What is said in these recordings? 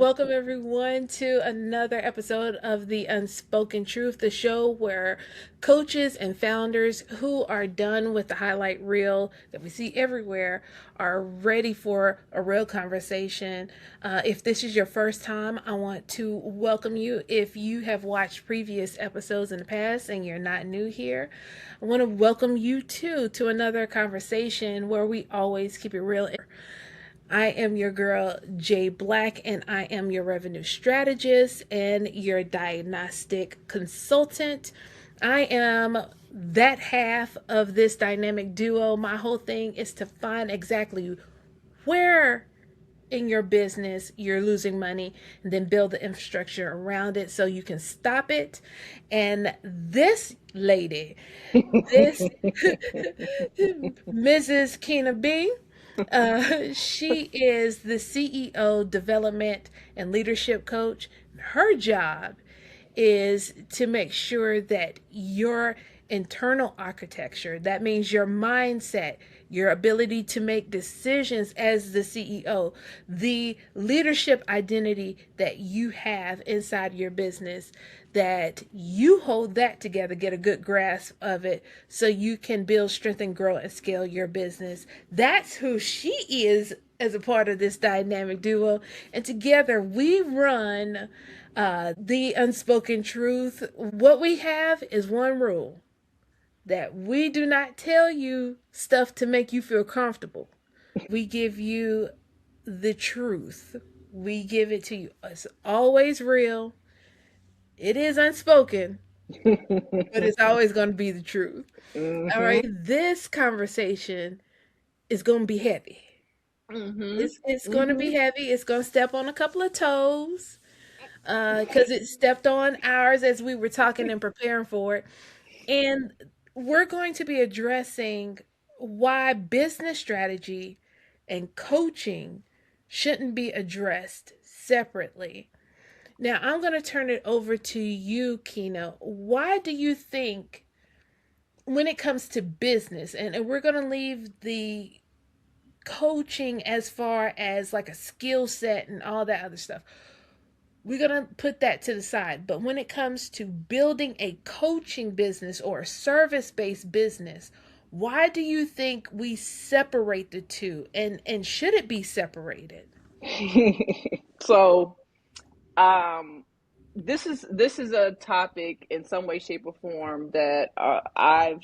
welcome everyone to another episode of the Unspoken Truth, the show where coaches and founders who are done with the highlight reel that we see everywhere are ready for a real conversation. If this is your first time, I want to welcome you. If you have watched previous episodes in the past and you're not new here, I want to welcome you too to another conversation where we always keep it real. I am your girl, Jay Black, and I am your revenue strategist and your diagnostic consultant. I am that half of this dynamic duo. My whole thing is to find exactly where in your business you're losing money and then build the infrastructure around it so you can stop it. And this lady, this Mrs. Kyna B, she is the CEO, development and leadership coach. Her job is to make sure that your internal architecture, that means your mindset, your ability to make decisions as the CEO, the leadership identity that you have inside your business, that you hold that together, get a good grasp of it so you can build, strengthen, grow, and scale your business. That's who she is as a part of this dynamic duo. And together we run the Unspoken Truth. What we have is one rule, that we do not tell you stuff to make you feel comfortable. We give you the truth. We give it to you. It's always real. It is unspoken, but it's always going to be the truth. All Mm-hmm. right. This conversation is going to be heavy. Mm-hmm. It's going to Mm-hmm. be heavy. It's going to step on a couple of toes because it stepped on ours as we were talking and preparing for it. And we're going to be addressing why business strategy and coaching shouldn't be addressed separately. Now, I'm going to turn it over to you, Kino. Why do you think, when it comes to business, and we're going to leave the coaching as far as like a skill set and all that other stuff, we're going to put that to the side. But when it comes to building a coaching business or a service based business, why do you think we separate the two? And should it be separated? So, um, this is a topic in some way, shape, or form that I've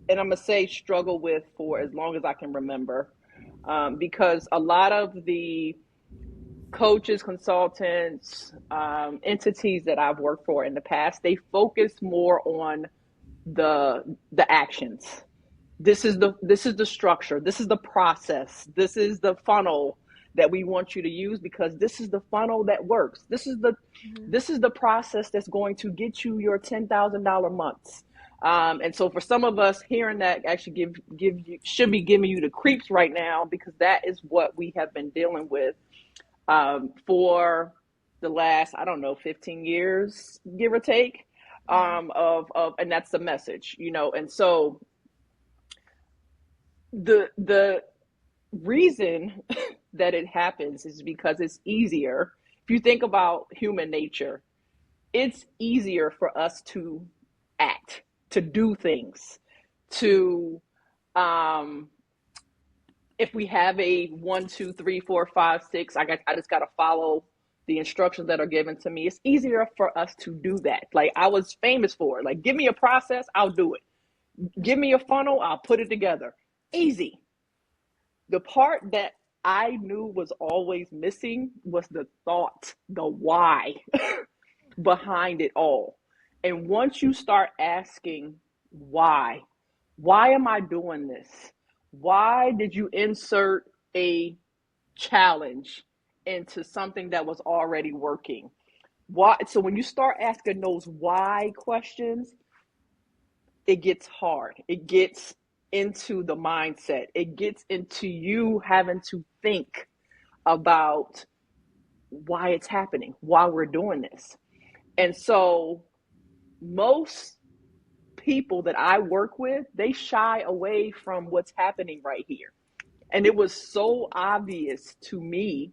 and I'm gonna say struggle with for as long as I can remember, because a lot of the coaches, consultants, entities that I've worked for in the past, they focus more on the actions. This is the structure, this is the process, this is the funnel that we want you to use because this is the funnel that works. Mhm. This is the process that's going to get you your $10,000 months. And so for some of us, hearing that actually give you should be giving you the creeps right now, because that is what we have been dealing with for the last, I don't know, 15 years, give or take. Mhm. Of And that's the message, and so the reason that it happens is because it's easier. If you think about human nature, it's easier for us to act, to do things, to um if we have a 1, 2, 3, 4, 5, 6, I just gotta follow the instructions that are given to me. It's easier for us to do that. Like I was famous for, like, give me a process, I'll do it. Give me a funnel, I'll put it together. Easy. The part that I knew was always missing was the thought, the why behind it all. And once you start asking why am I doing this? Why did you insert a challenge into something that was already working? Why? So when you start asking those why questions, it gets hard. It gets into the mindset. It gets into you having to think about why it's happening, why we're doing this. And so most people that I work with, they shy away from what's happening right here. And it was so obvious to me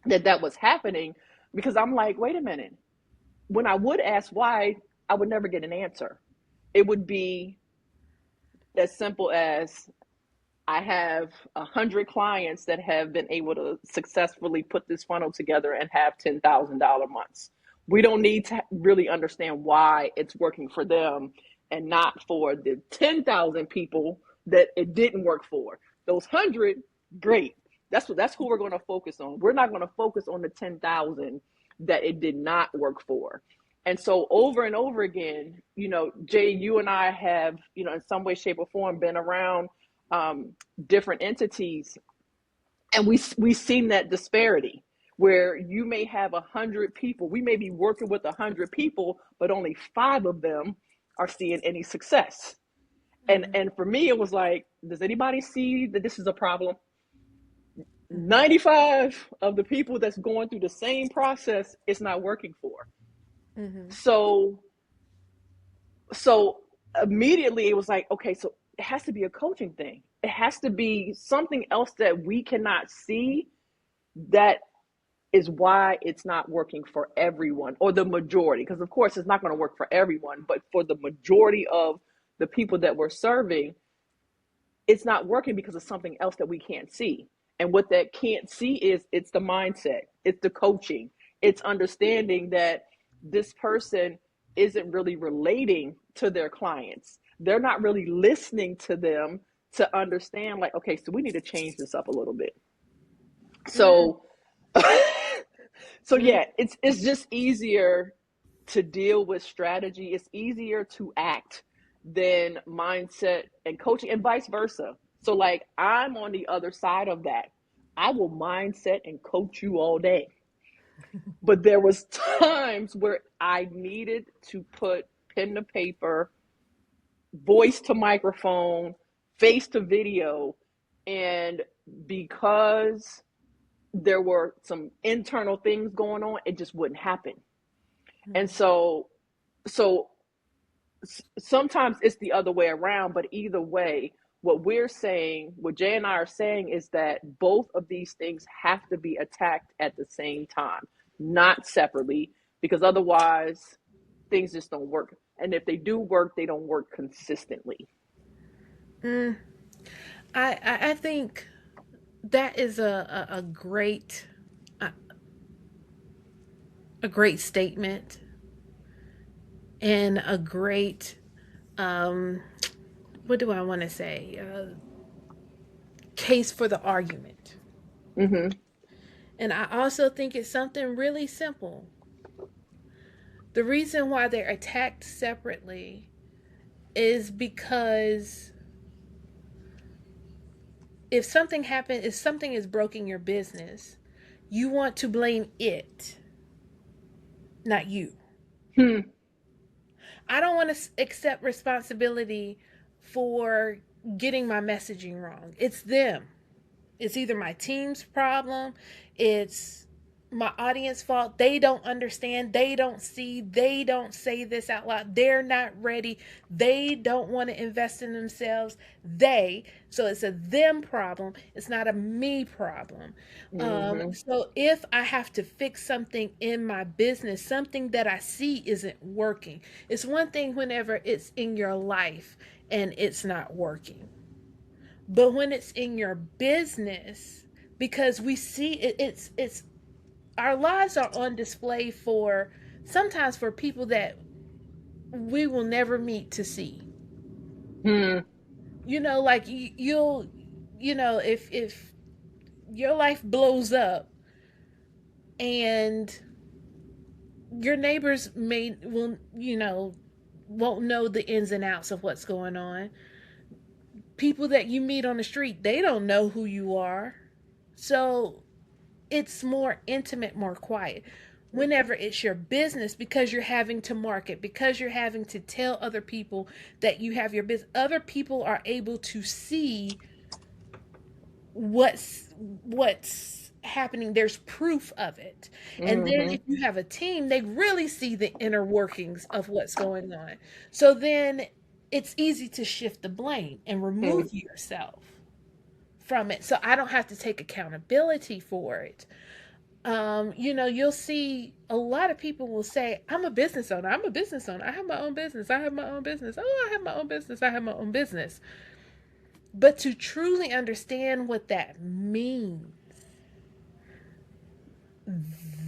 that was happening, because I'm like, wait a minute. When I would ask why, I would never get an answer. It would be as simple as, I have 100 clients that have been able to successfully put this funnel together and have $10,000 months. We don't need to really understand why it's working for them and not for the 10,000 people that it didn't work for. Those 100, great. That's who we're going to focus on. We're not going to focus on the 10,000 that it did not work for. And so over and over again, Jay, you and I have, in some way, shape, or form been around different entities, and we've seen that disparity where you may have 100 people. We may be working with 100 people, but only 5 of them are seeing any success. And for me, it was like, does anybody see that this is a problem? 95 of the people that's going through the same process, it's not working for. Mm-hmm. So immediately it was like, okay, so it has to be a coaching thing. It has to be something else that we cannot see. That is why it's not working for everyone, or the majority, because of course it's not going to work for everyone, but for the majority of the people that we're serving, it's not working because of something else that we can't see. And what that can't see is, it's the mindset, it's the coaching, it's understanding that this person isn't really relating to their clients. They're not really listening to them to understand, like, okay, so we need to change this up a little bit. So so yeah, it's just easier to deal with strategy. It's easier to act than mindset and coaching, and vice versa. So like, I'm on the other side of that. I will mindset and coach you all day. But there was times where I needed to put pen to paper, voice to microphone, face to video, and because there were some internal things going on, it just wouldn't happen. And so sometimes it's the other way around, but either way, what Jay and I are saying, is that both of these things have to be attacked at the same time, not separately, because otherwise things just don't work. And if they do work, they don't work consistently. Mm. I think that is a, a great statement, and a great, um, what do I want to say, case for the argument. Mm-hmm. And I also think it's something really simple. The reason why they're attacked separately is because if something is broken your business, you want to blame it, not you. Hmm. I don't want to accept responsibility for getting my messaging wrong. It's them. It's either my team's problem, it's my audience fault. They don't understand, they don't see, they don't say this out loud. They're not ready. They don't want to invest in themselves. So it's a them problem. It's not a me problem. Mm-hmm. So if I have to fix something in my business, something that I see isn't working. It's one thing whenever it's in your life and it's not working. But when it's in your business, because we see it, it's our lives are on display for sometimes for people that we will never meet to see. Hmm. Like you'll, if your life blows up and your neighbors won't know the ins and outs of what's going on. People that you meet on the street, they don't know who you are. So it's more intimate, more quiet. Whenever it's your business, because you're having to market, because you're having to tell other people that you have your business, other people are able to see what's happening. There's proof of it. And then Mm-hmm. if you have a team, they really see the inner workings of what's going on. So then it's easy to shift the blame and Hmm. remove yourself from it. So I don't have to take accountability for it. You'll see a lot of people will say, I'm a business owner. I'm a business owner. I have my own business. I have my own business. Oh, I have my own business. I have my own business. But to truly understand what that means,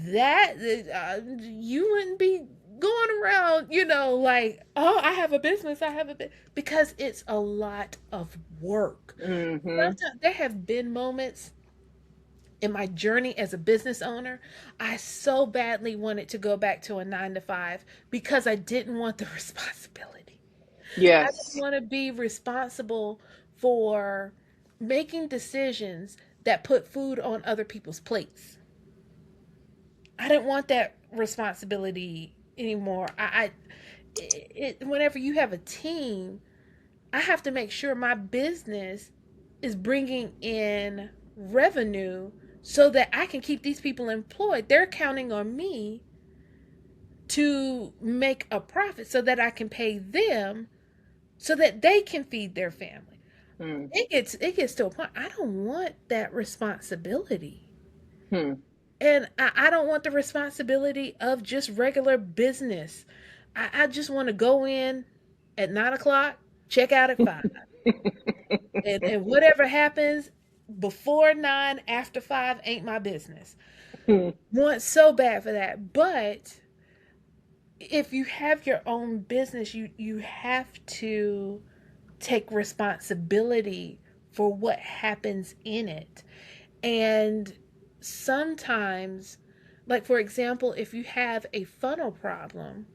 that you wouldn't be going around, like, oh, I have a business. I have because it's a lot of work. Mm-hmm. Sometimes there have been moments in my journey as a business owner, I so badly wanted to go back to a 9 to 5 because I didn't want the responsibility. I didn't Yes. want to be responsible for making decisions that put food on other people's plates. I didn't want that responsibility anymore. Whenever you have a team, I have to make sure my business is bringing in revenue so that I can keep these people employed. They're counting on me to make a profit so that I can pay them so that they can feed their family. Mm-hmm. It gets to a point I don't want that responsibility. Hmm. And I don't want the responsibility of just regular business. I just want to go in at 9 o'clock, check out at 5. And whatever happens before 9, after 5 ain't my business. Want so bad for that. But if you have your own business, you have to take responsibility for what happens in it. And sometimes, like for example, if you have a funnel problem,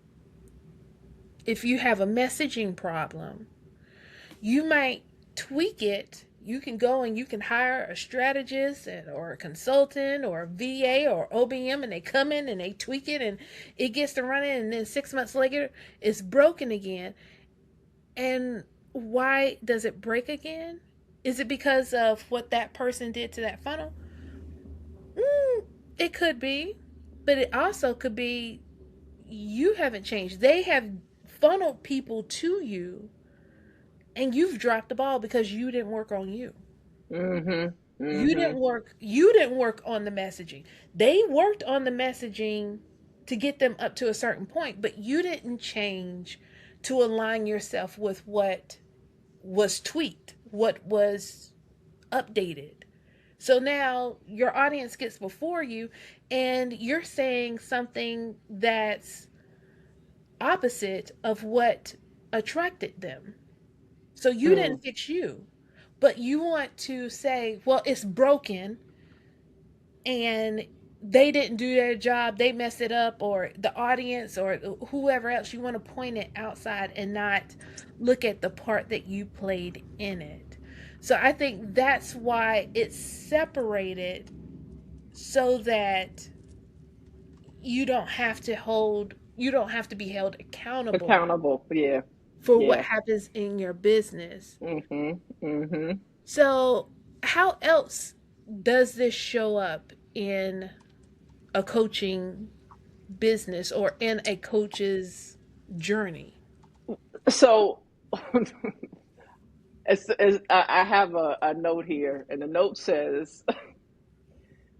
if you have a messaging problem, you might tweak it. You can go and you can hire a strategist or a consultant or a VA or OBM, and they come in and they tweak it and it gets to running, and then 6 months later it's broken again. And why does it break again? Is it because of what that person did to that funnel? It could be, but it also could be you haven't changed. They have funneled people to you and you've dropped the ball because you didn't work on you. Mm-hmm. You Mm-hmm. didn't work on the messaging. They worked on the messaging to get them up to a certain point, but you didn't change to align yourself with what was tweaked, what was updated. So now your audience gets before you and you're saying something that's opposite of what attracted them. So you Hmm. didn't fix you, but you want to say, well, it's broken and they didn't do their job, they messed it up, or the audience or whoever else. You want to point it outside and not look at the part that you played in it. So I think that's why it's separated so that you don't have to be held accountable Accountable. Yeah. for what Yeah. happens in your business. Mm-hmm. Mm-hmm. So how else does this show up in a coaching business or in a coach's journey? So, I have a note here, and the note says,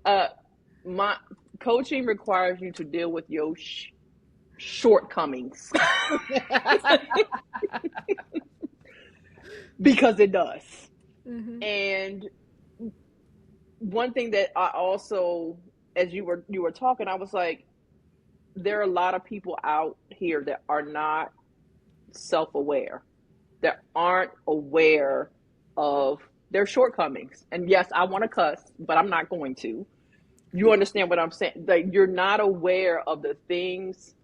uh, "My coaching requires you to deal with your shortcomings because it does." Mm-hmm. And one thing that I also, as you were talking, I was like, there are a lot of people out here that are not self-aware, that aren't aware of their shortcomings. And yes, I want to cuss, but I'm not going to. You understand what I'm saying? Like, you're not aware of the things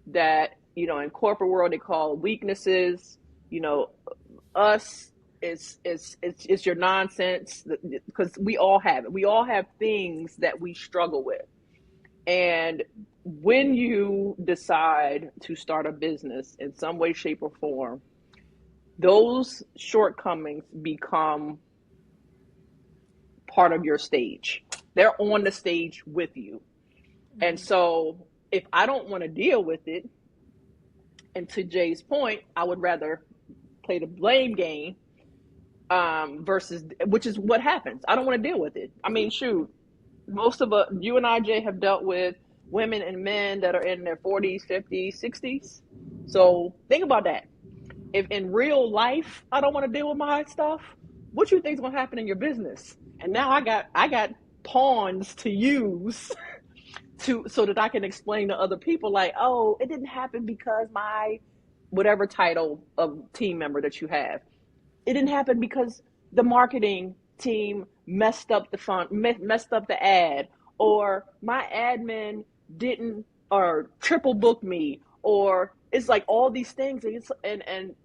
that, in corporate world they call weaknesses. You know, us, it's your nonsense, because we all have it. We all have things that we struggle with. And when you decide to start a business in some way, shape, or form, those shortcomings become part of your stage. They're on the stage with you. And Mm-hmm. so if I don't want to deal with it, and to Jay's point, I would rather play the blame game, versus, which is what happens. I don't want to deal with it. I mean, shoot, most of us, you and I, Jay, have dealt with women and men that are in their 40s, 50s, 60s. So think about that. If in real life I don't want to deal with my stuff, what you think is going to happen in your business? And now I got pawns to use to so that I can explain to other people like, oh, it didn't happen because my whatever title of team member that you have. It didn't happen because the marketing team messed up the font, messed up the ad, or my admin didn't or triple booked me, or it's like all these things, and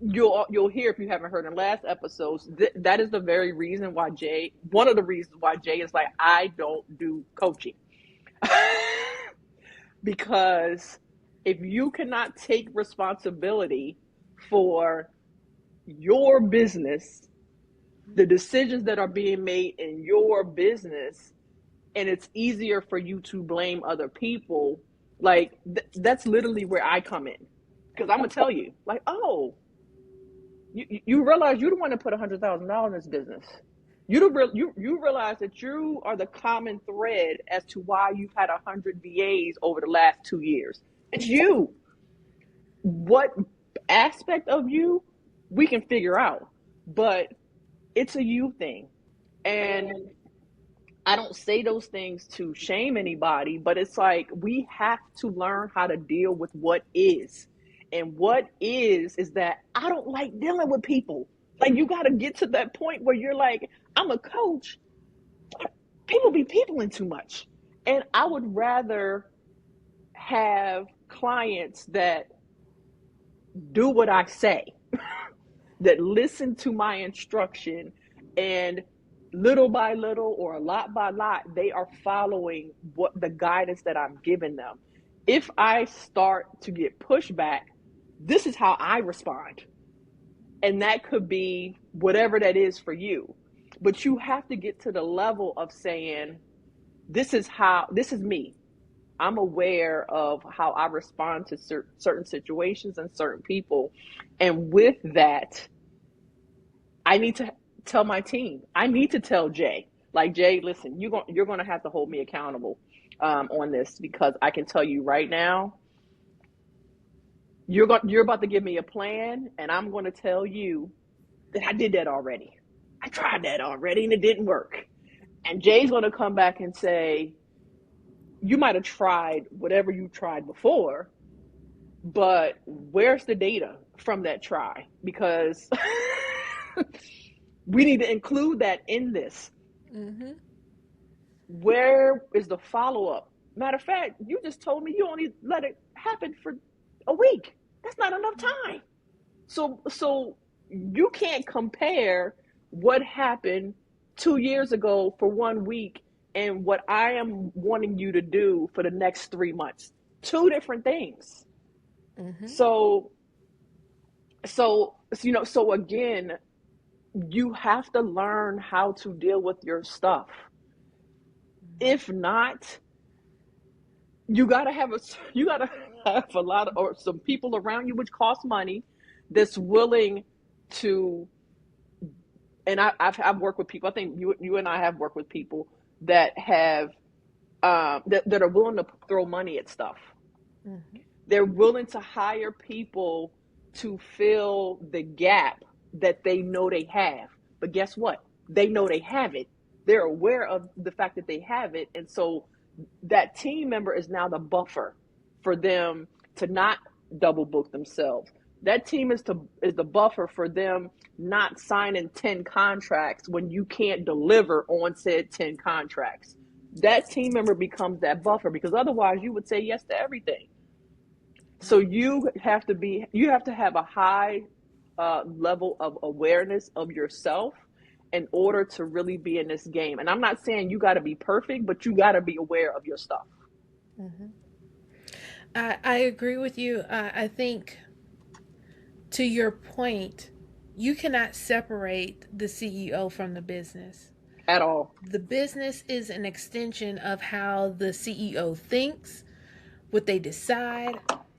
you'll hear if you haven't heard in last episodes that is the very reason why Jay, one of the reasons why Jay is like, I don't do coaching. Because if you cannot take responsibility for your business, the decisions that are being made in your business, and it's easier for you to blame other people, like that's literally where I come in. Because I'm gonna tell you, like, oh, you realize you don't want to put $100,000 in this business. You realize that you are the common thread as to why you've had 100 VAs over the last 2 years. It's you. What aspect of you we can figure out, but it's a you thing. And I don't say those things to shame anybody, but it's like we have to learn how to deal with what is. And what is that I don't like dealing with people. Like you got to get to that point where you're like, I'm a coach. People be peopling too much. And I would rather have clients that do what I say, that listen to my instruction, and little by little or a lot by lot, they are following what the guidance that I'm giving them. If I start to get pushback, this is how I respond. And that could be whatever that is for you. But you have to get to the level of saying, this is me. I'm aware of how I respond to certain situations and certain people. And with that, I need to tell my team. I need to tell Jay, like, Jay, listen, you're going to have to hold me accountable on this, because I can tell you right now, you're about to give me a plan, and I'm going to tell you that I did that already. I tried that already, and it didn't work. And Jay's going to come back and say, you might have tried whatever you tried before, but where's the data from that try? Because we need to include that in this. Mm-hmm. Where is the follow-up? Matter of fact, you just told me you only let it happen for a week. That's not enough time. So you can't compare what happened 2 years ago for 1 week and what I am wanting you to do for the next 3 months. Two different things. Mm-hmm. So again, you have to learn how to deal with your stuff. If not, you gotta have a lot of, or some people around you, which costs money, that's willing to. And I've worked with people. I think you and I have worked with people that have that are willing to throw money at stuff. Mm-hmm. They're willing to hire people to fill the gap that they know they have. But guess what? They know they have it. They're aware of the fact that they have it. And so that team member is now the buffer for them to not double book themselves. That team is the buffer for them not signing 10 contracts when you can't deliver on said 10 contracts. That team member becomes that buffer, because otherwise you would say yes to everything. So you have to have a high level of awareness of yourself in order to really be in this game. And I'm not saying you got to be perfect, but you got to be aware of your stuff. Mm-hmm. I agree with you. I think, to your point, you cannot separate the CEO from the business. At all. The business is an extension of how the CEO thinks, what they decide,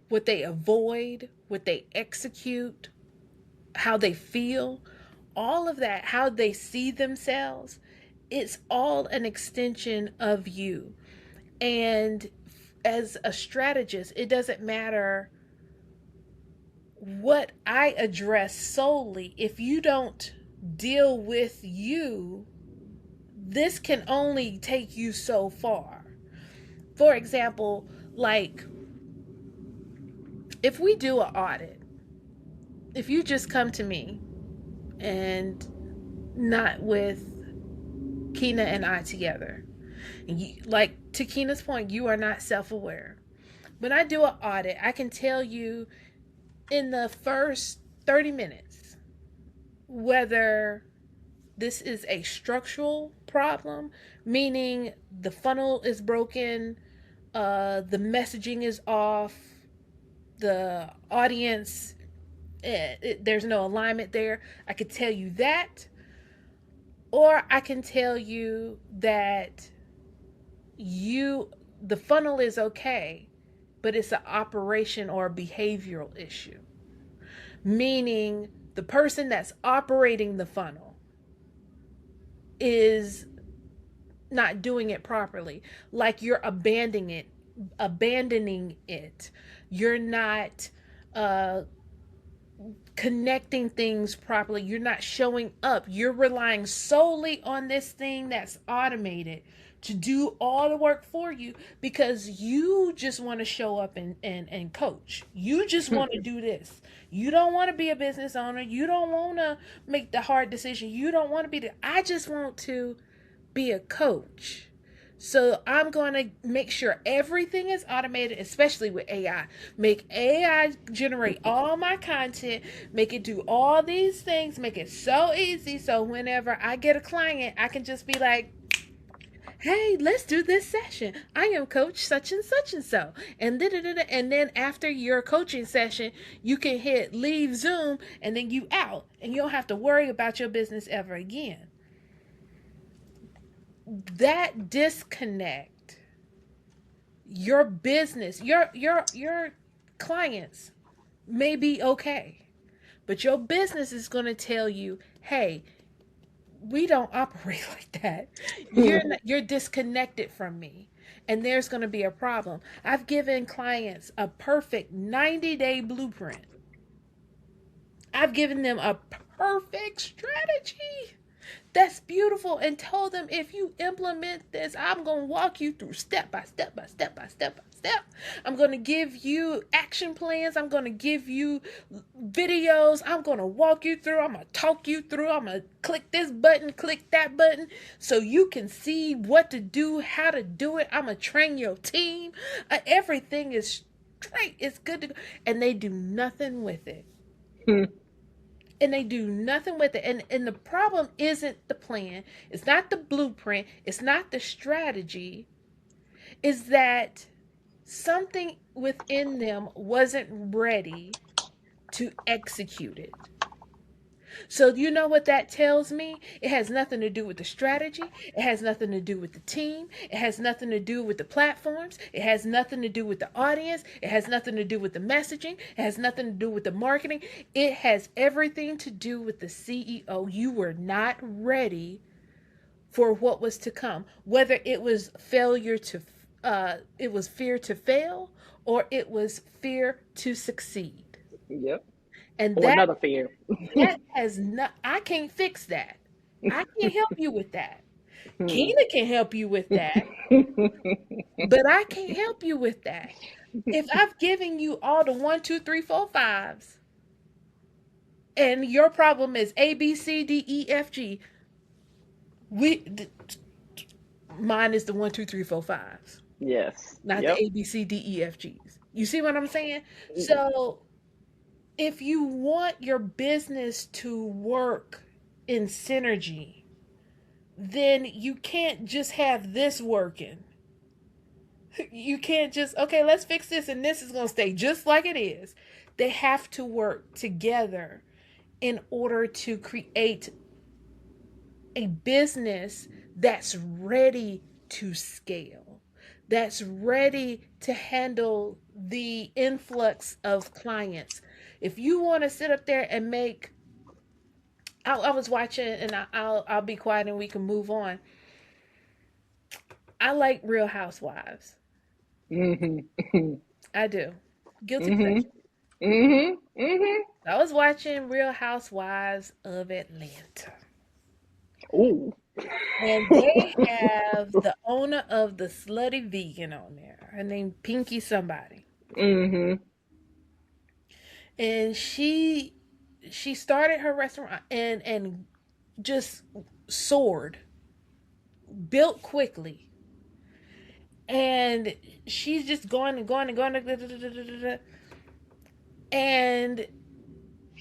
what they avoid, what they execute, how they feel, all of that, how they see themselves. It's all an extension of you. And as a strategist, it doesn't matter what I address solely. If you don't deal with you, this can only take you so far. For example, like if we do an audit, if you just come to me and not with Kyna and I together, and you, like to Keena's point, you are not self aware. When I do an audit, I can tell you in the first 30 minutes whether this is a structural problem, meaning the funnel is broken, the messaging is off, the audience, there's no alignment there. I could tell you that, or I can tell you that the funnel is okay, but it's an operation or a behavioral issue, meaning the person that's operating the funnel is not doing it properly. Like you're abandoning it. You're not uh connecting things properly. You're not showing up. You're relying solely on this thing that's automated to do all the work for you because you just want to show up and coach. You just want to do this. You don't want to be a business owner. You don't want to make the hard decision. You don't want to be I just want to be a coach. So I'm going to make sure everything is automated, especially with AI. Make AI generate all my content, make it do all these things, make it so easy. So whenever I get a client, I can just be like, hey, let's do this session. I am coach such and such and so. And then after your coaching session, you can hit leave Zoom and then you out. And you don't have to worry about your business ever again. That disconnect, your business, your clients may be okay, but your business is going to tell you, hey, we don't operate like that. You're disconnected from me, and there's going to be a problem. I've given clients a perfect 90-day blueprint. I've given them a perfect strategy that's beautiful and told them, if you implement this, I'm going to walk you through step by step by step by step by step. I'm going to give you action plans. I'm going to give you videos. I'm going to walk you through. I'm going to talk you through. I'm going to click this button, click that button so you can see what to do, how to do it. I'm going to train your team. Everything is straight. It's good to go. And they do nothing with it. And they do nothing with it. And the problem isn't the plan, it's not the blueprint, it's not the strategy, is that something within them wasn't ready to execute it. So you know what that tells me? It has nothing to do with the strategy. It has nothing to do with the team. It has nothing to do with the platforms. It has nothing to do with the audience. It has nothing to do with the messaging. It has nothing to do with the marketing. It has everything to do with the CEO. You were not ready for what was to come. Whether it was it was fear to fail, or it was fear to succeed. Yep. And Or another fear. that has not, I can't fix that. I can't help you with that. Kyna can help you with that, but I can't help you with that. If I've given you all the 1, 2, 3, 4, 5s, and your problem is A, B, C, D, E, F, G, mine is the 1, 2, 3, 4, 5s, Yes. not Yep. the A, B, C, D, E, F, Gs. You see what I'm saying? So if you want your business to work in synergy, then you can't just have this working. You can't just, okay, let's fix this and this is going to stay just like it is. They have to work together in order to create a business that's ready to scale, that's ready to handle the influx of clients. If you want to sit up there and make I was watching, and I'll be quiet and we can move on. I like Real Housewives. Mm-hmm. I do. Guilty Mm-hmm. pleasure. Mm-hmm. Mm-hmm. I was watching Real Housewives of Atlanta. Ooh. And they have the owner of the Slutty Vegan on there. Her name Pinky somebody. Mm-hmm. And she started her restaurant and just soared, built quickly. And she's just going and going and going. And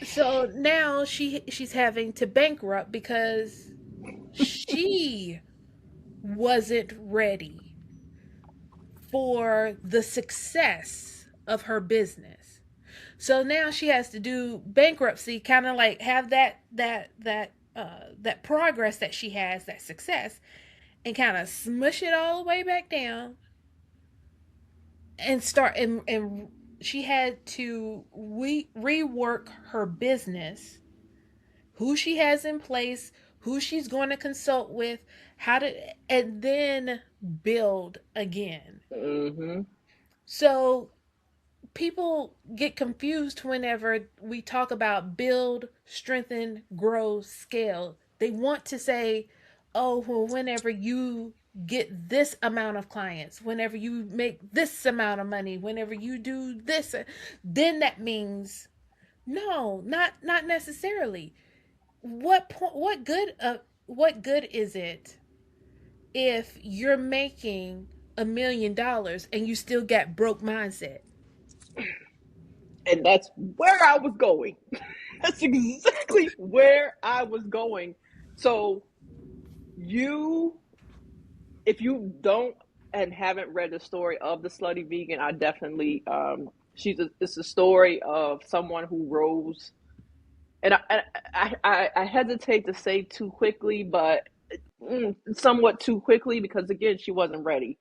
so now she's having to bankrupt because she wasn't ready for the success of her business. So now she has to do bankruptcy, kind of like have that progress that she has, that success, and kind of smush it all the way back down and start and she had to rework her business, who she has in place, who she's going to consult with, how to, and then build again. Mm-hmm. So people get confused whenever we talk about build, strengthen, grow, scale. They want to say, oh, well, whenever you get this amount of clients, whenever you make this amount of money, whenever you do this, then that means no, not necessarily. What good is it if you're making $1 million and you still got broke mindset? And that's where I was going. That's exactly where I was going. So you, if you don't and haven't read the story of the Slutty Vegan, I definitely it's a story of someone who rose, and I hesitate to say too quickly, but somewhat too quickly because again she wasn't ready.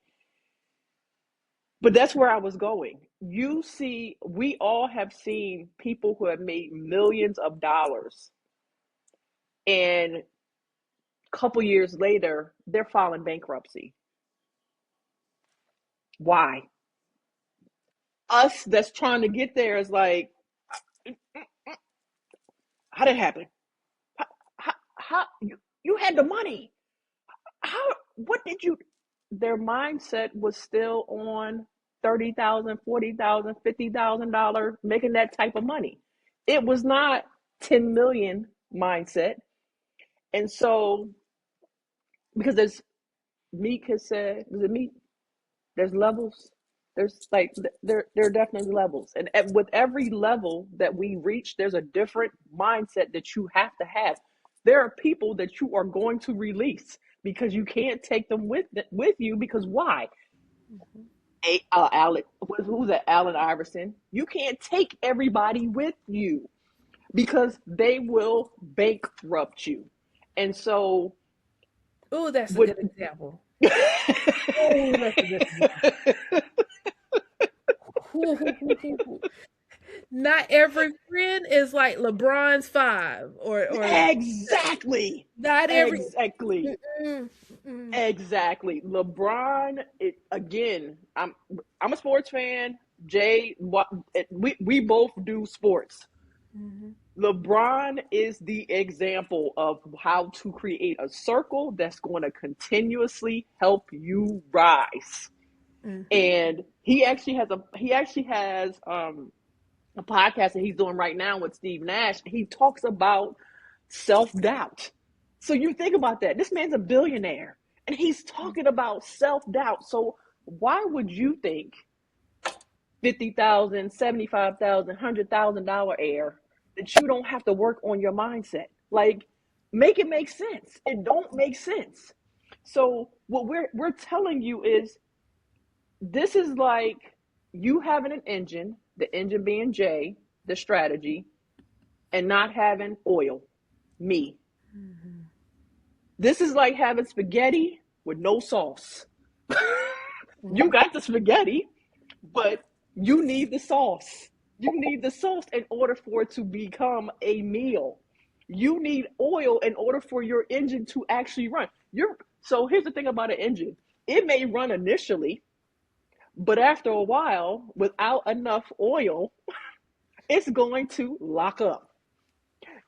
But that's where I was going. You see, we all have seen people who have made millions of dollars, and a couple years later, they're filing bankruptcy. Why? Us that's trying to get there is like, how did it happen? How you had the money? How? What did you? Their mindset was still on 30,000, 40,000, $50,000, making that type of money. It was not 10 million mindset. And so, because there's Meek has said, is it Meek? There's levels. There's like there are definitely levels, and with every level that we reach, there's a different mindset that you have to have. There are people that you are going to release because you can't take them with you because why? Mhm. Alec, who's that? Allen Iverson. You can't take everybody with you because they will bankrupt you, and so Oh, that's a what? good example. Oh, that's a good example. Not every friend is like LeBron's five, or Exactly. not every. Exactly. Mm, mm, Exactly. LeBron, again, I'm a sports fan. Jay, we both do sports. mm, LeBron is the example of how to create a circle that's going to continuously help you rise. mm, And he actually has a podcast that he's doing right now with Steve Nash. He talks about self-doubt. So you think about that. This man's a billionaire and he's talking about self-doubt. So why would you think 50,000, 75,000, $100,000 air that you don't have to work on your mindset? Like, make it make sense. It don't make sense. So what we're telling you is this is like you having an engine, the engine being J, the strategy, and not having oil, me. mm, This is like having spaghetti with no sauce. You mm, got the spaghetti, but you need the sauce. You need the sauce in order for it to become a meal. You need oil in order for your engine to actually run. So here's the thing about an engine. It may run initially, but after a while, without enough oil, it's going to lock up.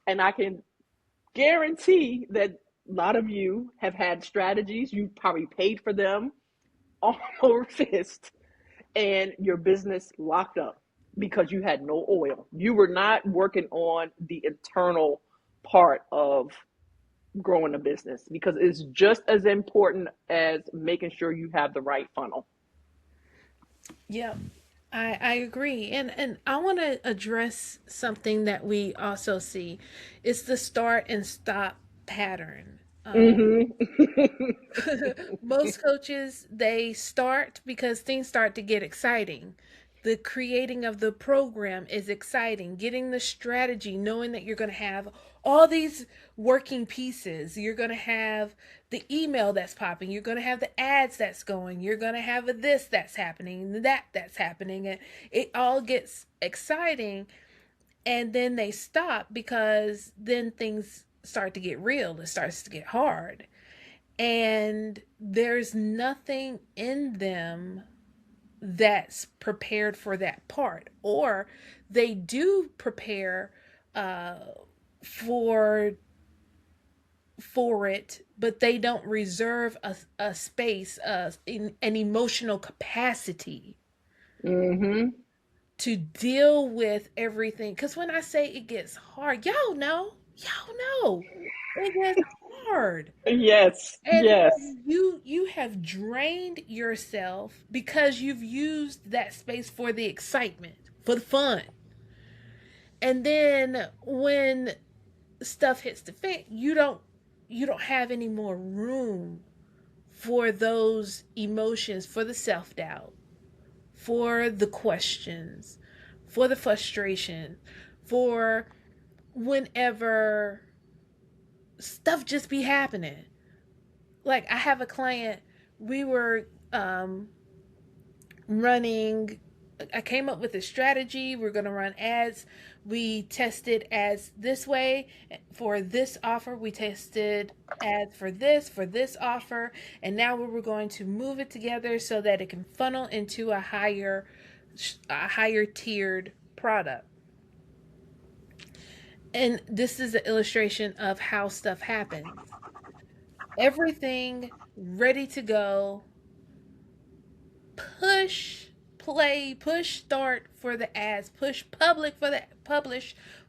And I can guarantee that a lot of you have had strategies. You probably paid for them all fist, and your business locked up because you had no oil. You were not working on the internal part of growing a business, because it's just as important as making sure you have the right funnel. Yeah, I agree. And I want to address something that we also see. It's the start and stop pattern. Mm-hmm. Most coaches, they start because things start to get exciting. The creating of the program is exciting. Getting the strategy, knowing that you're going to have all these working pieces. You're going to have the email that's popping. You're going to have the ads that's going. You're going to have a this that's happening, that's happening. And it all gets exciting. And then they stop because then things start to get real. It starts to get hard, and there's nothing in them that's prepared for that part, or they do prepare uh, for it, but they don't reserve a space, an emotional capacity Mm-hmm. to deal with everything. Because when I say it gets hard, y'all know it gets hard. Yes, And yes. you have drained yourself because you've used that space for the excitement, for the fun. And then when stuff hits the fan, you don't have any more room for those emotions, for the self-doubt, for the questions, for the frustration, for whenever stuff just be happening. Like I have a client, we were running, I came up with a strategy. We're going to run ads. We tested ads this way for this offer. We tested ads for this offer. And now we were going to move it together so that it can funnel into a higher tiered product. And this is an illustration of how stuff happens. Everything ready to go, push play, push start for the ads, push publish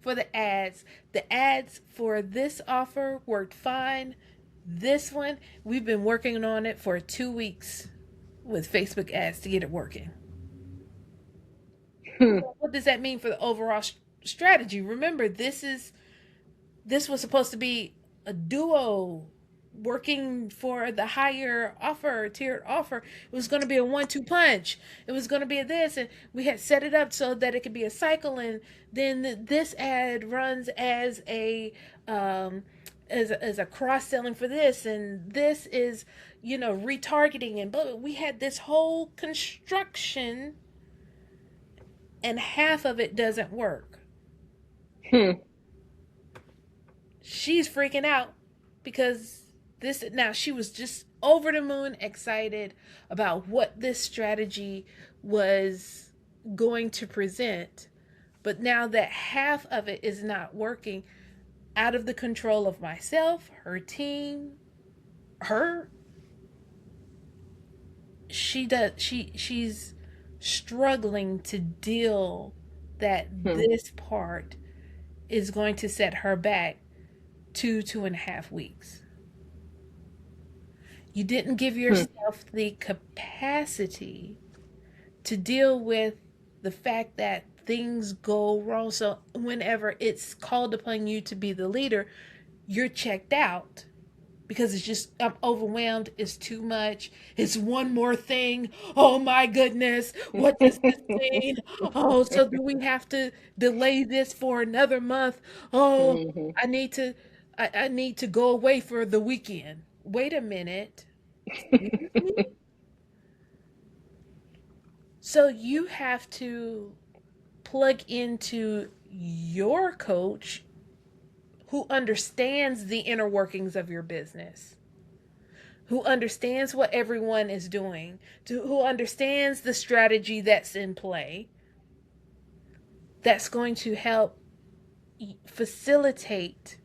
for the ads. The ads for this offer worked fine. This one, we've been working on it for 2 weeks with Facebook ads to get it working. Hmm. So what does that mean for the overall strategy? Remember, this was supposed to be a duo working for the higher offer, tiered offer. It was going to be a 1-2 punch. It was going to be a this, and we had set it up so that it could be a cycle. And then this ad runs as a cross selling for this, and this is retargeting, and but we had this whole construction, and half of it doesn't work. Hmm. She's freaking out because this now she was just over the moon excited about what this strategy was going to present, but now that half of it is not working, out of the control of myself, her team, her she's struggling to deal that Hmm. this part is going to set her back 2.5 weeks. You didn't give Hmm. yourself the capacity to deal with the fact that things go wrong. So, whenever it's called upon you to be the leader, you're checked out because it's just, I'm overwhelmed. It's too much. It's one more thing. Oh my goodness. What does this mean? Oh, so do we have to delay this for another month? Oh, Hmm. I need to. I need to go away for the weekend. Wait a minute. Excuse me? So you have to plug into your coach who understands the inner workings of your business, who understands what everyone is doing, who understands the strategy that's in play, that's going to help facilitate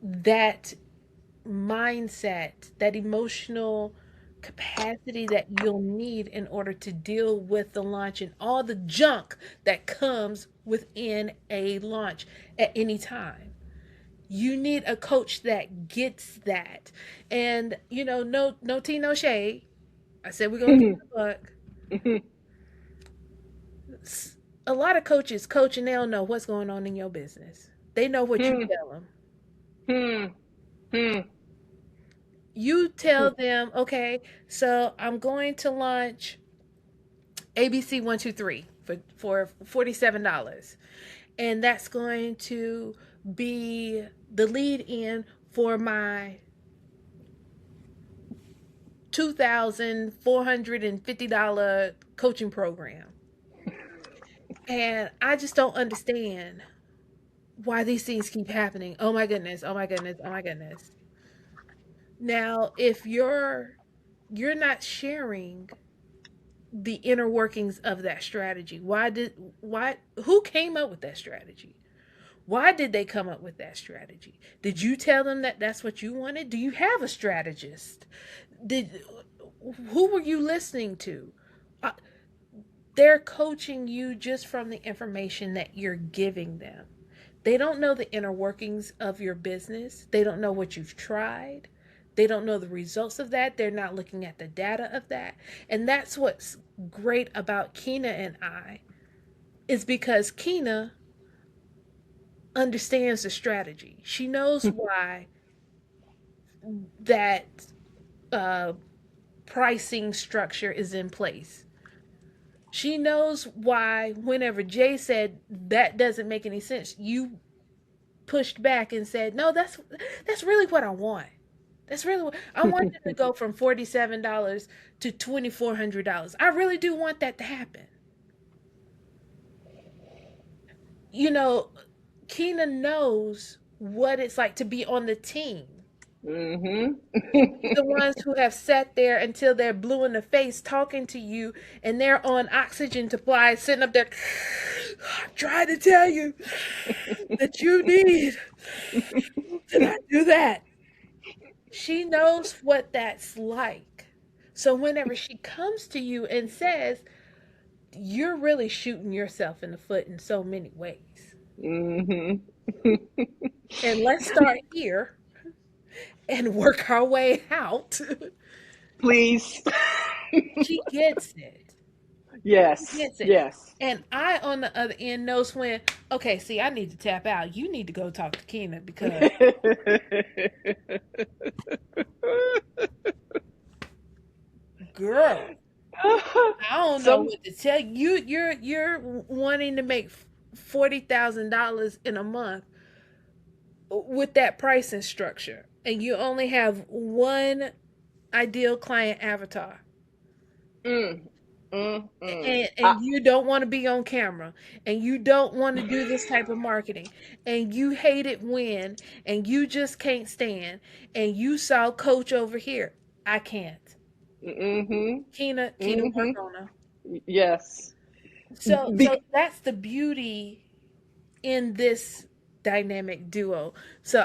that mindset, that emotional capacity that you'll need in order to deal with the launch and all the junk that comes within a launch at any time. You need a coach that gets that. And no tea, no shade. I said we're gonna keep the buck. A lot of coaches coach and they don't know what's going on in your business. They know what you tell them. You tell them, okay, so I'm going to launch ABC 123 for $47. And that's going to be the lead in for my $2,450 coaching program. And I just don't understand why these things keep happening. Oh my goodness, oh my goodness, oh my goodness. Now, if you're not sharing the inner workings of that strategy, who came up with that strategy? Why did they come up with that strategy? Did you tell them that that's what you wanted? Do you have a strategist? Who were you listening to? Uh, they're coaching you just from the information that you're giving them. They don't know the inner workings of your business. They don't know what you've tried. They don't know the results of that. They're not looking at the data of that. And that's what's great about Kyna and I, is because Kyna understands the strategy. She knows why that pricing structure is in place. She knows why whenever Jay said that doesn't make any sense, you pushed back and said, "No, that's really what I want. That's really what I want it to go from $47 to $2,400. I really do want that to happen." You know, Kyna knows what it's like to be on the team. The ones who have sat there until they're blue in the face talking to you and they're on oxygen supply, sitting up there trying to tell you that you need to not do that. She knows what that's like. So whenever she comes to you and says, you're really shooting yourself in the foot in so many ways. And let's start here and work our way out. Please. She gets it. Yes. She gets it. Yes. And I, on the other end, knows when, okay, see, I need to tap out. You need to go talk to Kyna because girl, I don't know what to tell you. You're wanting to make $40,000 in a month with that pricing structure, and you only have one ideal client avatar. And you don't want to be on camera, and you don't want to do this type of marketing, and you hate it when, and you just can't stand, and you saw Coach over here. I can't. Kyna, work on her. Yes. So that's the beauty in this dynamic duo. So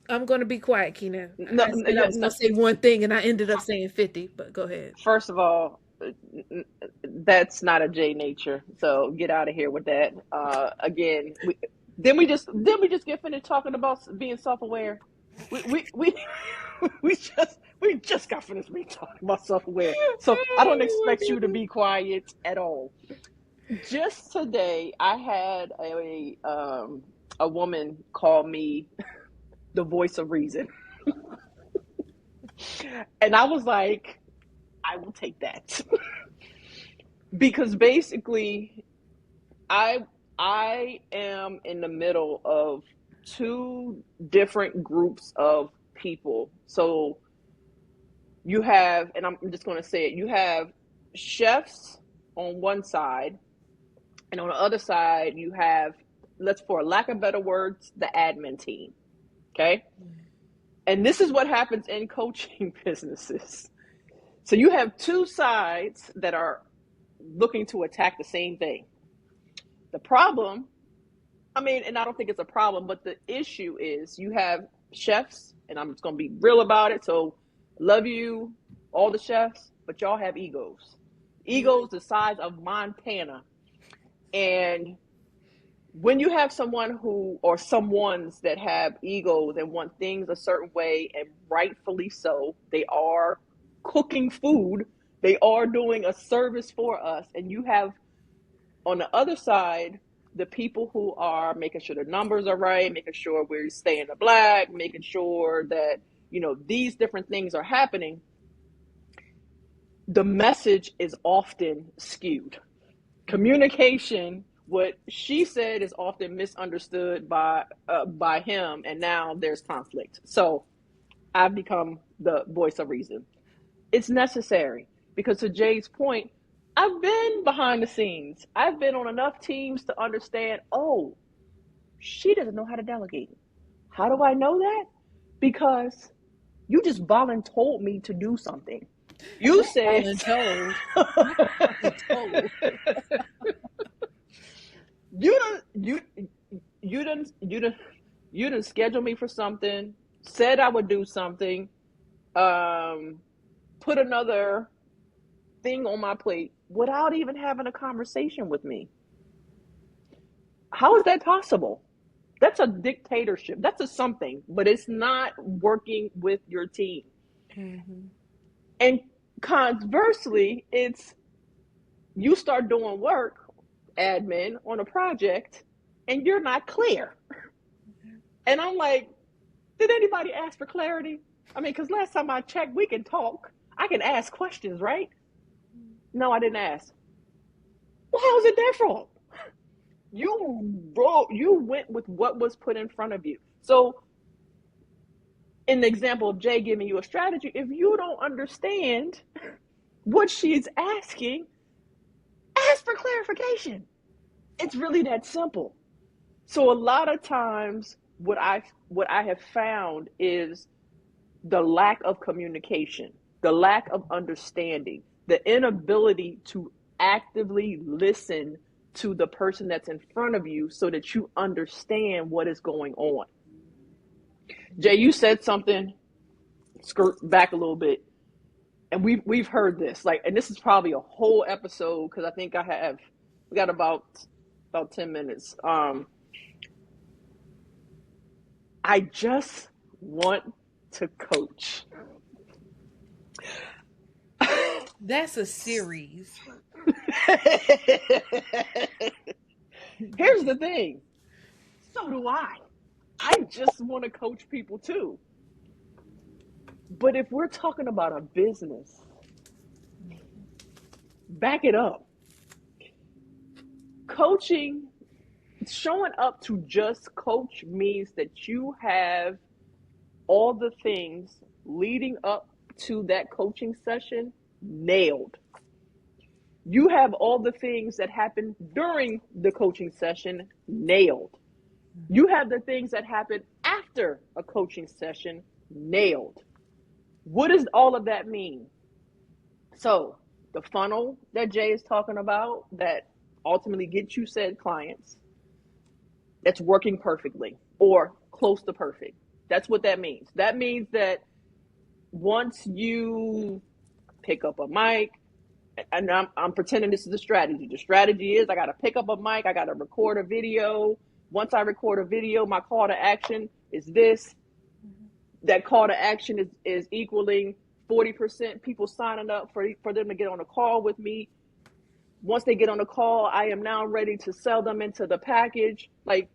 I'm going to be quiet, Kyna. No, I said I was going to say one thing, and I ended up saying 50. But go ahead. First of all, that's not a J nature. So get out of here with that. Again, we just get finished talking about being self-aware. We just got finished talking about self-aware. So I don't expect you to be quiet at all. Just today, I had a woman call me the voice of reason, and I was like, I will take that. Because basically I am in the middle of two different groups of people. So you have, and I'm just going to say it, you have chefs on one side, and on the other side you have let's, for lack of better words, the admin team. Okay. And this is what happens in coaching businesses. So you have two sides that are looking to attack the same thing. The problem, I mean, and I don't think it's a problem, but the issue is you have chefs, and I'm just going to be real about it. So love you, all the chefs, but y'all have egos. Egos the size of Montana. And when you have someone who, or someones that have egos and want things a certain way, and rightfully so, they are cooking food, they are doing a service for us, and you have on the other side the people who are making sure the numbers are right, making sure we're staying the black, making sure that, you know, these different things are happening. The message is often skewed. Communication, what she said, is often misunderstood by him, and now there's conflict. So I've become the voice of reason. It's necessary because, to Jay's point, I've been behind the scenes. I've been on enough teams to understand, oh, she doesn't know how to delegate. How do I know that? Because you just voluntold me to do something. You said you didn't schedule me for something, said I would do something, put another thing on my plate without even having a conversation with me. How is that possible? That's a dictatorship. That's a something, but it's not working with your team. Mm-hmm. And conversely, it's you start doing work, admin, on a project, and you're not clear. And I'm like, did anybody ask for clarity? I mean, because last time I checked, we can talk. I can ask questions, right? No, I didn't ask. Well, how's it their fault? You went with what was put in front of you. So in the example of Jay giving you a strategy, if you don't understand what she's asking, ask for clarification. It's really that simple. So a lot of times what I have found is the lack of communication, the lack of understanding, the inability to actively listen to the person that's in front of you so that you understand what is going on. Jay, you said something, skirt back a little bit, and we've heard this, like, and this is probably a whole episode because I think we got about 10 minutes. I just want to coach. That's a series. Here's the thing. So do I. I just want to coach people too. But if we're talking about a business, back it up. Coaching, showing up to just coach means that you have all the things leading up to that coaching session nailed. You have all the things that happen during the coaching session nailed. You have the things that happen after a coaching session nailed. What does all of that mean? So the funnel that Jay is talking about that ultimately gets you said clients, that's working perfectly or close to perfect. That's what that means. That means that once you pick up a mic, and I'm pretending this is the strategy. The strategy is I got to pick up a mic, I got to record a video. Once I record a video, my call to action is this. That call to action is equaling 40% people signing up for them to get on a call with me. Once they get on the call, I am now ready to sell them into the package. Like,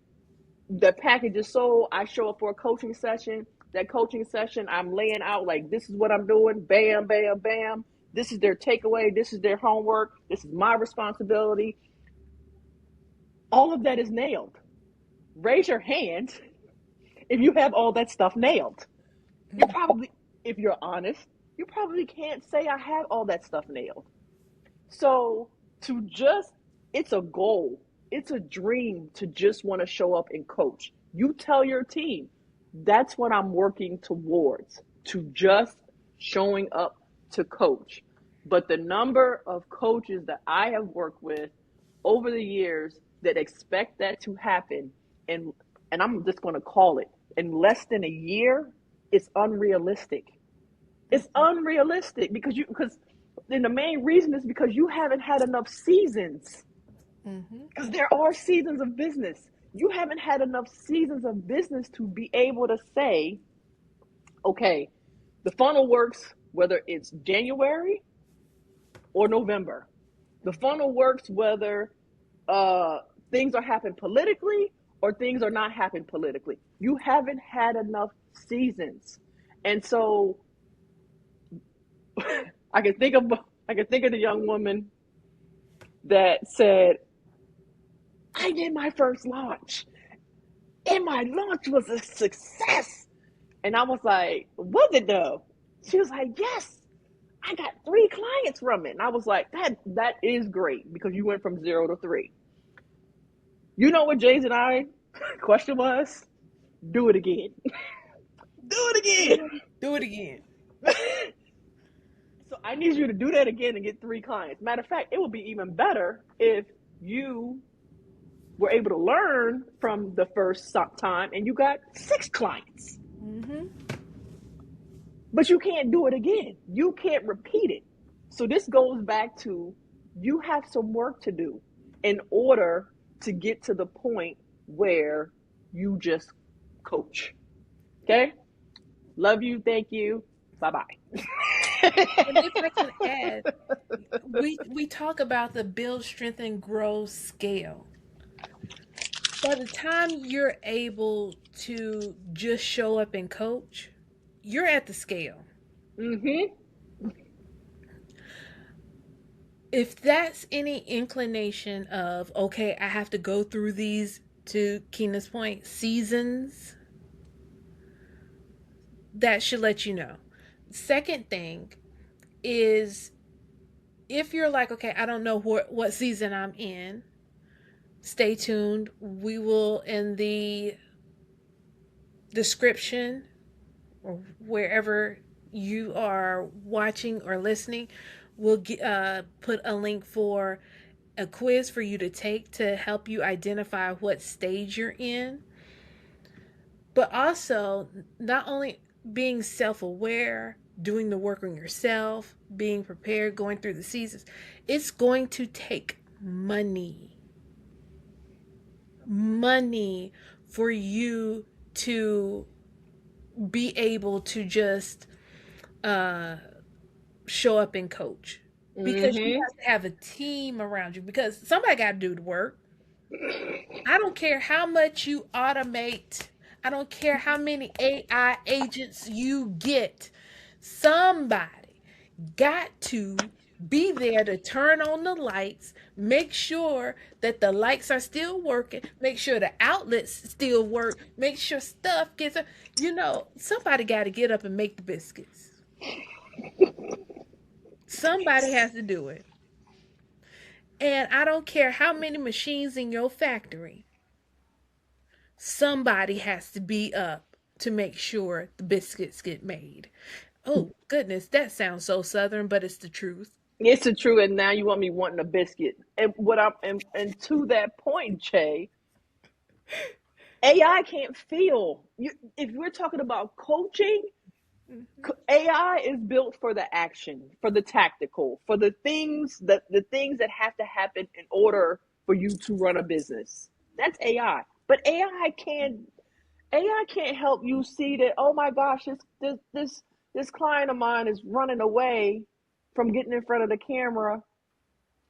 the package is sold, I show up for a coaching session. That coaching session, I'm laying out like, this is what I'm doing, bam, bam, bam. This is their takeaway, this is their homework, this is my responsibility. All of that is nailed. Raise your hand if you have all that stuff nailed. You probably, if you're honest, you probably can't say I have all that stuff nailed. So it's a goal. it's a dream to just want to show up and coach. You tell your team, that's what I'm working towards, to just showing up to coach. But the number of coaches that I have worked with over the years that expect that to happen, and I'm just going to call it, in less than a year, it's unrealistic. It's unrealistic because then the main reason is because you haven't had enough seasons. Mm-hmm. Because there are seasons of business. You haven't had enough seasons of business to be able to say, okay, the funnel works whether it's January or November. The funnel works whether things are happening politically or things are not happening politically. You haven't had enough seasons. And so I can think of the young woman that said, I did my first launch and my launch was a success. And I was like, was it though? She was like, yes, I got 3 clients from it. And I was like, that is great because you went from 0 to 3. You know what Jay's and I question was? Do it again. Do it again. Do it again. So I need you to do that again and get 3 clients. Matter of fact, it would be even better if you were able to learn from the first time and you got 6 clients. Mm-hmm. But you can't do it again. You can't repeat it. So this goes back to, you have some work to do in order to get to the point where you just coach. Okay? Love you. Thank you. Bye-bye. And if I can add, we talk about the build, strengthen, grow, scale. By the time you're able to just show up and coach, you're at the scale. Mm-hmm. If that's any inclination of, okay, I have to go through these, to Kyna's point, seasons, that should let you know. Second thing is, if you're like, okay, I don't know what season I'm in, stay tuned. We will, in the description or wherever you are watching or listening, we'll put a link for a quiz for you to take to help you identify what stage you're in. But also, not only being self-aware, doing the work on yourself, being prepared, going through the seasons, it's going to take money for you to be able to just show up and coach, because you Mm-hmm. have to have a team around you, because somebody got to do the work. I don't care how much you automate, I don't care how many AI agents you get, somebody got to be there to turn on the lights, make sure that the lights are still working, make sure the outlets still work, make sure stuff gets, somebody got to get up and make the biscuits. Somebody has to do it. And I don't care how many machines in your factory, somebody has to be up to make sure the biscuits get made. Oh, goodness, that sounds so southern, but it's the truth. It's the truth, and now you want me wanting a biscuit. And what I'm and to that point, Jay, AI can't feel. If we're talking about coaching, Mm-hmm. AI is built for the action, for the tactical, for the things that have to happen in order for you to run a business. That's AI. But AI can't help you see that, oh my gosh, this client of mine is running away from getting in front of the camera.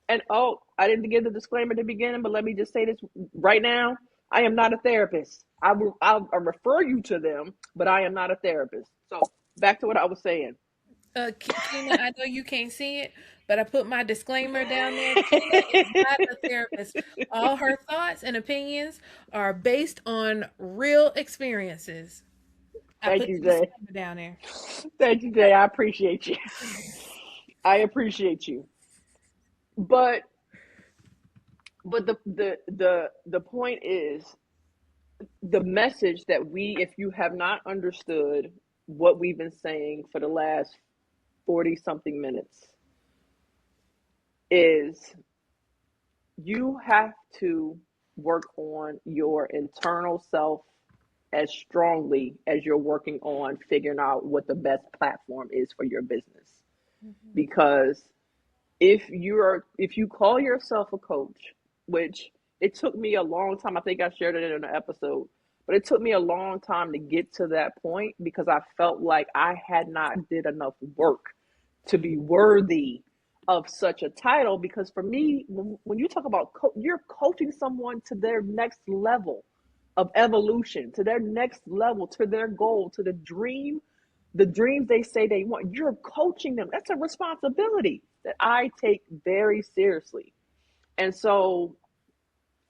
And oh, I didn't give the disclaimer at the beginning, but let me just say this right now. I am not a therapist. I'll refer you to them, but I am not a therapist. So back to what I was saying. Kyna, I know you can't see it, but I put my disclaimer down there. Kyna is not a therapist. All her thoughts and opinions are based on real experiences. I Thank put you, the Jay. disclaimer down there. Thank you, Jay. I appreciate you. I appreciate you. But But the point is, the message that we, if you have not understood what we've been saying for the last 40 something minutes, is you have to work on your internal self as strongly as you're working on figuring out what the best platform is for your business. Mm-hmm. Because if you call yourself a coach, which it took me a long time, I think I shared it in an episode, but it took me a long time to get to that point because I felt like I had not did enough work to be worthy of such a title. Because for me, when you talk about you're coaching someone to their next level of evolution, to their next level, to their goal, to the dreams they say they want. You're coaching them. That's a responsibility that I take very seriously. And so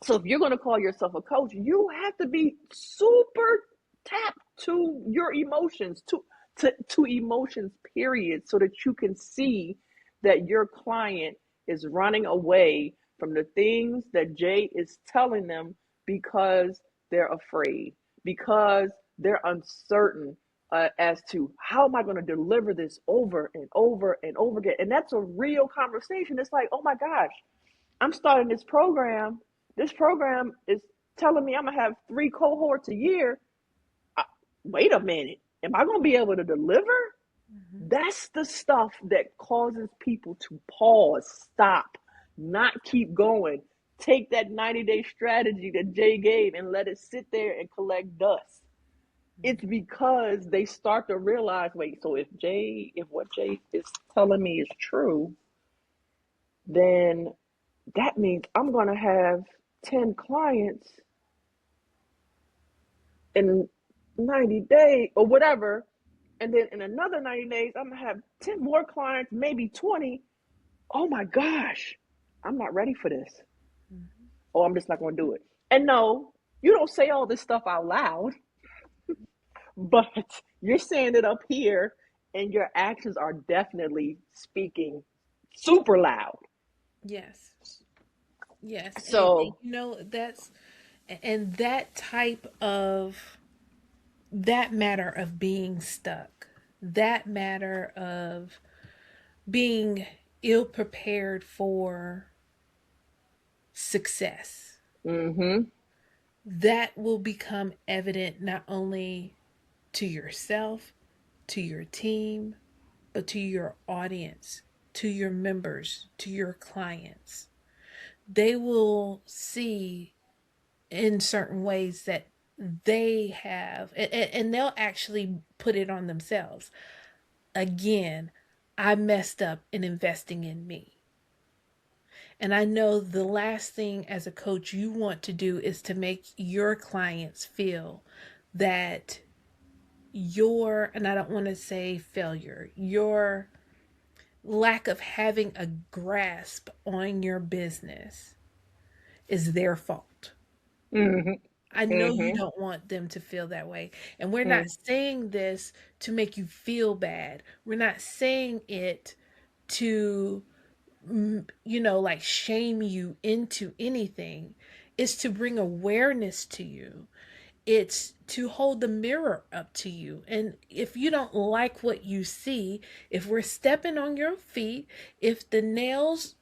if you're going to call yourself a coach, you have to be super tapped to your emotions, to emotions, period, so that you can see that your client is running away from the things that Jay is telling them because they're afraid, because they're uncertain as to how am I going to deliver this over and over and over again. And that's a real conversation. It's like, oh my gosh, I'm starting this program. This program is telling me I'm gonna have 3 cohorts a year. Wait a minute. Am I gonna be able to deliver? Mm-hmm. That's the stuff that causes people to pause, stop, not keep going. Take that 90-day strategy that Jay gave and let it sit there and collect dust. It's because they start to realize, wait, so if what Jay is telling me is true, then that means I'm going to have 10 clients in 90 days or whatever. And then in another 90 days, I'm going to have 10 more clients, maybe 20. Oh my gosh, I'm not ready for this. Mm-hmm. Oh, I'm just not going to do it. And no, you don't say all this stuff out loud, but you're saying it up here and your actions are definitely speaking super loud. Yes. Yes. And So, that's, and that type of, that matter of being stuck, that matter of being ill prepared for success, mm-hmm, that will become evident not only to yourself, to your team, but to your audience, to your members, to your clients. They will see in certain ways that they have, and they'll actually put it on themselves. Again, I messed up in investing in me. And I know the last thing as a coach you want to do is to make your clients feel that your, and I don't want to say failure, your lack of having a grasp on your business is their fault. mm-hmm, I know you mm-hmm, don't want them to feel that way. And we're not mm-hmm. saying this to make you feel bad. We're not saying it to, like shame you into anything. It's to bring awareness to you. It's to hold the mirror up to you. And if you don't like what you see, if we're stepping on your feet, if the nails,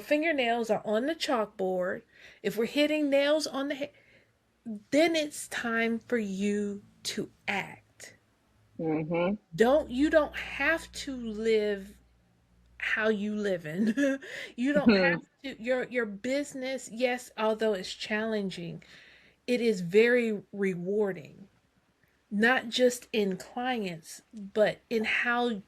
fingernails are on the chalkboard, if we're hitting nails on the head, then it's time for you to act. Mm-hmm. You don't have to live how you live in. You don't have Hmm. to, your business, yes, although it's challenging, it is very rewarding. Not just in clients, but in how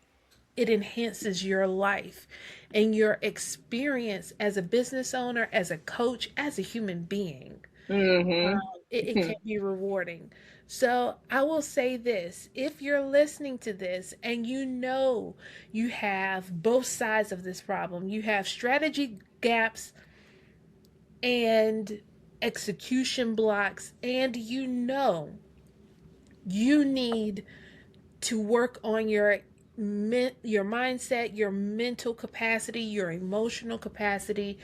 it enhances your life and your experience as a business owner, as a coach, as a human being. Hmm. It can be rewarding. So I will say this, if you're listening to this and you have both sides of this problem, you have strategy gaps and execution blocks, and you need to work on your your mindset, your mental capacity, your emotional capacity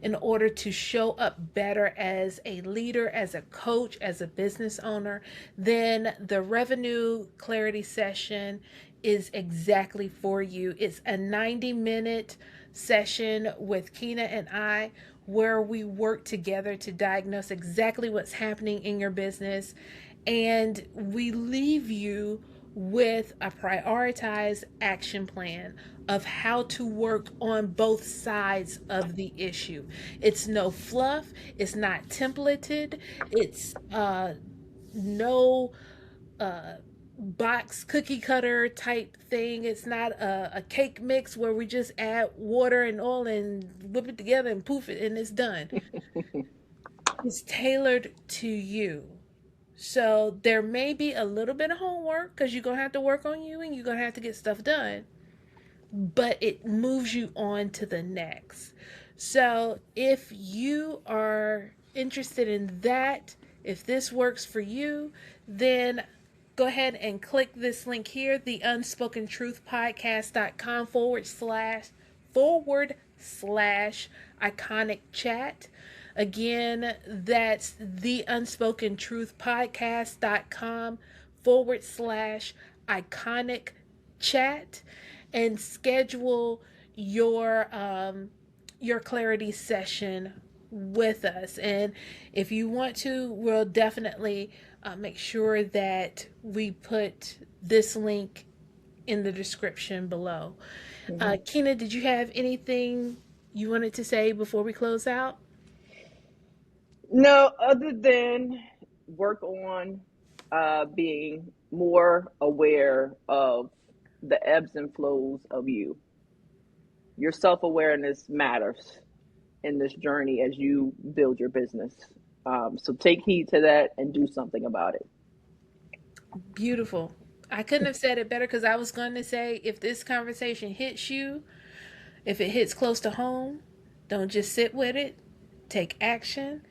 in order to show up better as a leader, as a coach, as a business owner, then the revenue clarity session is exactly for you. It's a 90-minute session with Kyna and I where we work together to diagnose exactly what's happening in your business, and we leave you with a prioritized action plan of how to work on both sides of the issue. It's no fluff, it's not templated, it's no uh, box cookie cutter type thing. It's not a cake mix where we just add water and oil and whip it together and poof it and it's done. It's tailored to you. So there may be a little bit of homework because you're going to have to work on you and you're going to have to get stuff done, but it moves you on to the next. So if you are interested in that, if this works for you, then go ahead and click this link here, the unspoken truth podcast.com /forward/iconic chat. Again, that's the unspoken truth podcast.com /iconic chat, and schedule your clarity session with us. And if you want to, we'll definitely make sure that we put this link in the description below. Kyna, did you have anything you wanted to say before we close out? No, other than work on being more aware of the ebbs and flows of you. Your self-awareness matters in this journey as you build your business. So take heed to that and do something about it. Beautiful. I couldn't have said it better because I was going to say if this conversation hits you, if it hits close to home, don't just sit with it, take action.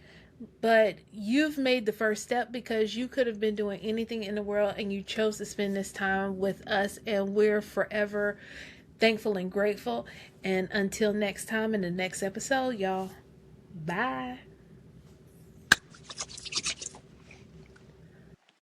But you've made the first step because you could have been doing anything in the world and you chose to spend this time with us, and we're forever thankful and grateful. And until next time in the next episode, y'all, bye.